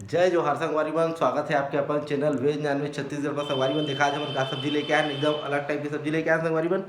जय जोहार संगवारी मन, स्वागत है आपके अपन चैनल वेज नॉनवेज छत्तीसगढ़ पर। संगवारी मन देखा आज हमन का सब्जी लेके आए हैं, एकदम अलग टाइप की सब्जी लेके आए हैं संगवारी मन।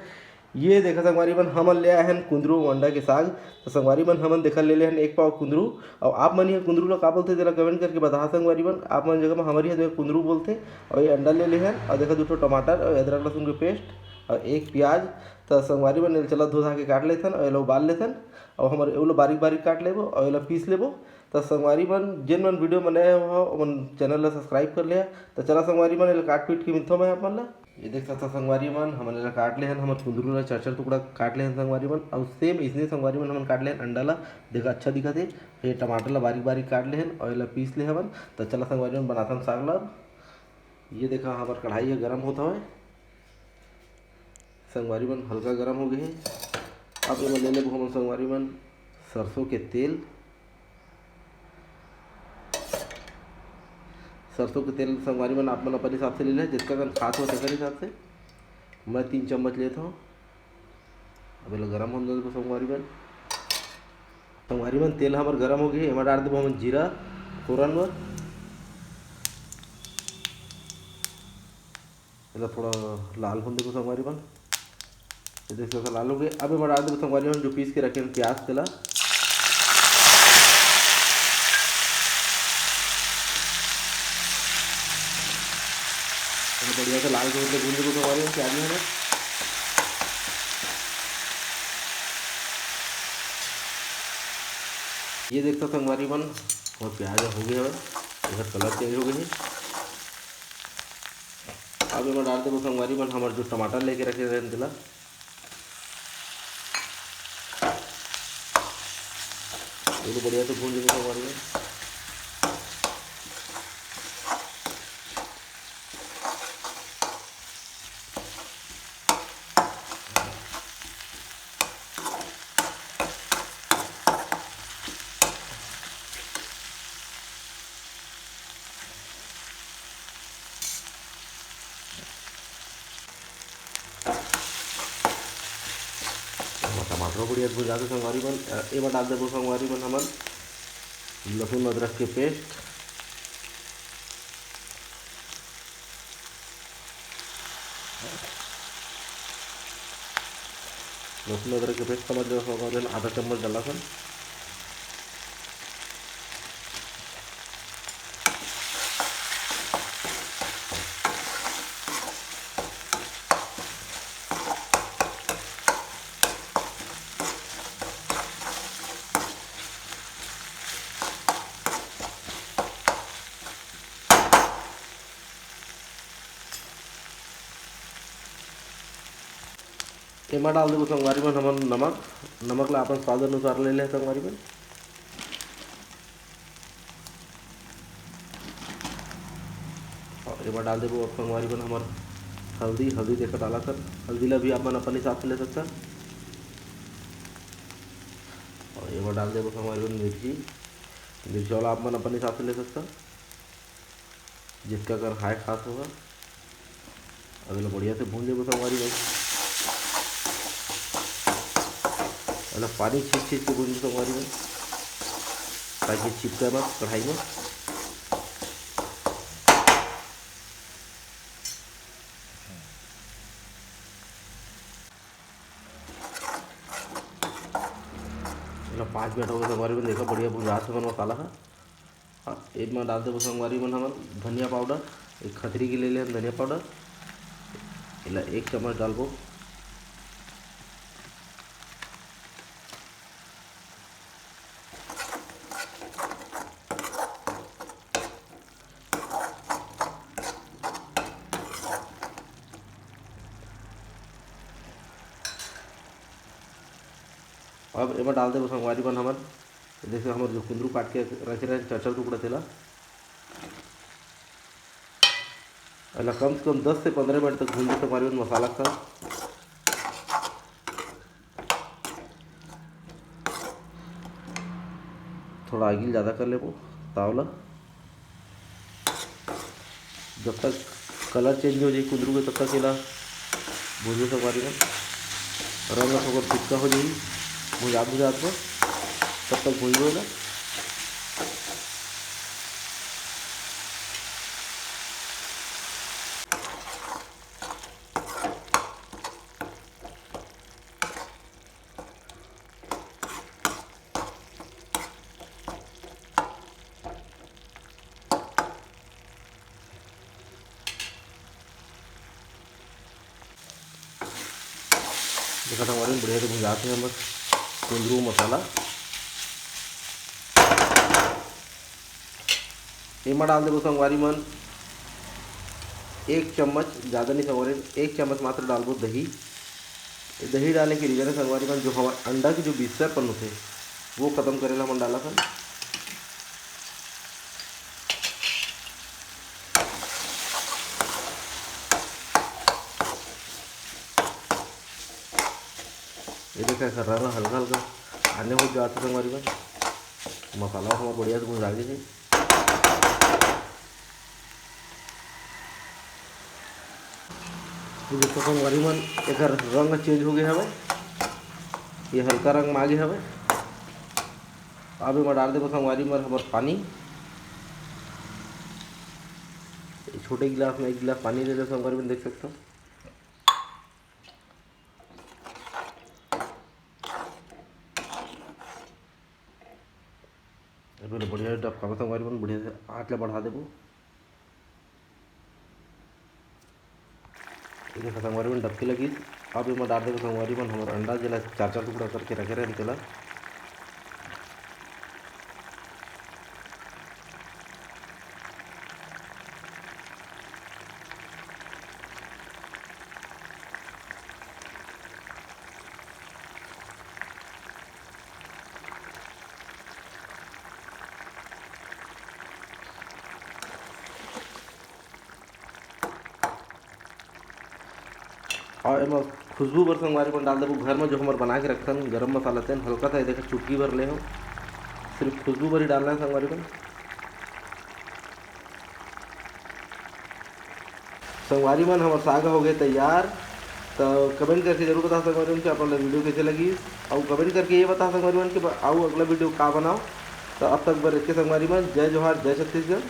ये देखा संगवारी मन, हमन ले आए हैं कुंदरू अंडा के साग। तो संगवारी मन हमन देखा ले हैं एक पाव कुंदरू। और आप मन ये कुंदरू ला का बोलते जरा कमेंट करके बता संगवारी मन। आप मन जगह में हमारे यहाँ कुंदरू बोलते। और ये अंडा ले हैं और देखा 2 टमाटर और अदरक लहसुन के पेस्ट और एक प्याज। तो संगवारी मन चला धो धा के काट लेथन और ये लोग उबाल लेथन। और हमारे वो बारीक बारीक काट लेबो और ये पीस लेबो। तो संगवारी मन जिन मन वीडियो बनाए हो मन चैनल ला सब्सक्राइब कर लिया। तो चला संगवारी मन ये काट पीट के मिलता मैं आप मन ला। ये देख सकता संगवारी मन हमन ला काट ले हन, हमर कुंदरू ला 4 टुकड़ा काट ले हन संगवारी मन। और सेम इसने संगवारी मन हमन काट ले हन अंडा ला। देखा अच्छा दिखत है। ये टमाटर ला बारीक बारीक काट ले हन और ये पीस ले हमन। तो चला संगवारी मन बनाथन साग ला। ये देखा हमार कढ़ाई है गरम होता है संगवारी मन, हल्का गरम हो गए है। अब ये ले लेबो हमन संगवारी मन सरसों के तेल। सरसों के तेल संगवारी मन आप मन अपने हिसाब से ले लें, जिसका कन खास हो तेकर हिसाब से। मैं 3 चम्मच लेता हूँ। अब ये गरम होने देबो संगवारी मन। संगवारी मन तेल हमार गरम हो गए, एमा डाल देबो हमन जीरा फोरन बर। ये थोड़ा लाल होने देबो संगवारी मन। ये देखो लाल हो गए। अब एमा डाल देबो संगवारी मन जो पीस के रखे प्याज तेला। बढ़िया से लाल होने भून देबो संगवारी मन प्याज में। ये देखता संगवारी मन और प्याज हो गया है, इधर कलर चेंज हो गई है। अब मैं डाल देबो संगवारी मन हमारे जो टमाटर लेके रखे रहे दिला। ये बढ़िया से भून देबो संगवारी मन। टमाटर बढ़िया भुजा के संगवारी मन एक बार डाल देबो संगवारी मन हमन लहसुन अदरक के पेस्ट। लहसुन अदरक के पेस्ट समझ लो संगवारी मन आधा चम्मच डाला सन। एमा डाल देबो संगवारी मन हमन नमक। नमक ला अपन स्वाद अनुसार ले संगवारी मन। और एमा डाल देबो संगवारी मन हमर हल्दी। हल्दी देखा डाला कर, हल्दी ला भी आप मन अपन हिसाब से ले सकता। और एमा डाल देबो संगवारी मन मिर्ची। मिर्ची वाला आप मन अपन हिसाब से ले सकता, जिसका अगर हाई खास होगा। अगले बढ़िया से भून देबो संगवारी मन। मतलब पानी छींच छींच के भून देबो संगवारी मन, ताकि चिपके मत कढ़ाई में। मतलब 5 मिनट हो गए संगवारी मन, देखा बढ़िया भुजा से मसाला है। एक में डाल देबो संगवारी मन हमन धनिया पाउडर। एक खतरी के ले लें धनिया पाउडर, इला 1 चम्मच डालबो। अब एमा डाल देबो संगवारी मन हमन जैसे हमारे जो कुंदरू काट के रखे रहे 4 टुकड़ा तेला। अला कम से कम 10 से 15 मिनट तक भून दे संगवारी मन मसाला का। थोड़ा आगिल ज़्यादा कर लेबो तावला, जब तक कलर चेंज हो जाए कुंदरू के तब तक इला भून संगवारी मन। रंग थोड़ा फिक्का हो जाए भुजात भुजात में, तब तक भून लो। देखा संगवारी मन बढ़िया से भुंजाते हैं बस कुंदरू मसाला। एमा डाल देबो संगवारी मन 1 चम्मच, ज़्यादा नहीं संगवारी, 1 चम्मच मात्र डालबो दही। दही डालने के रीजन है संगवारी मन जो हमारा अंडा की जो बिस्सरपन होते वो खत्म करेला मन डाला था। ये देखा रंग हल्का हल्का आने हो जाता संगवारी मन, मसाला हमारा बढ़िया से भुजा के देखो संगवारी मन एक रंग चेंज हो गया हवे, ये हल्का रंग मागे हवे। अब एमा डाल देबो संगवारी मन हमार पानी। छोटे गिलास में 1 गिलास पानी ले लो संगवारी मन, देख सकते हो। बढ़िया डबका संगवारी मन बढ़िया से आँच ले बढ़ा देबो। देखा संगवारी मन डबकी लगी। अब एमा डाल देबो संगवारी मन हमार अंडा जेला 4-4 टुकड़ा करके रखे रहन तेला। और एमा खुशबू बर संगवारी मन डाल देबो घर में जो हमार बना के रखन गरम मसाला तेन हल्का सा देखा चुटकी भर ले हो, सिर्फ खुशबू भर ही डालना है संगवारी मन। संगवारी मन हमार साग हो गए तैयार। तो कमेंट करके जरूर बता संगवारी मन कि आप वीडियो कैसे लगी, और कमेंट करके ये बता संगवारी मन कि आओ अगला वीडियो का बनाओ। तो अब तक बर इसके संगवारी मन जय जोहार, जय छत्तीसगढ़।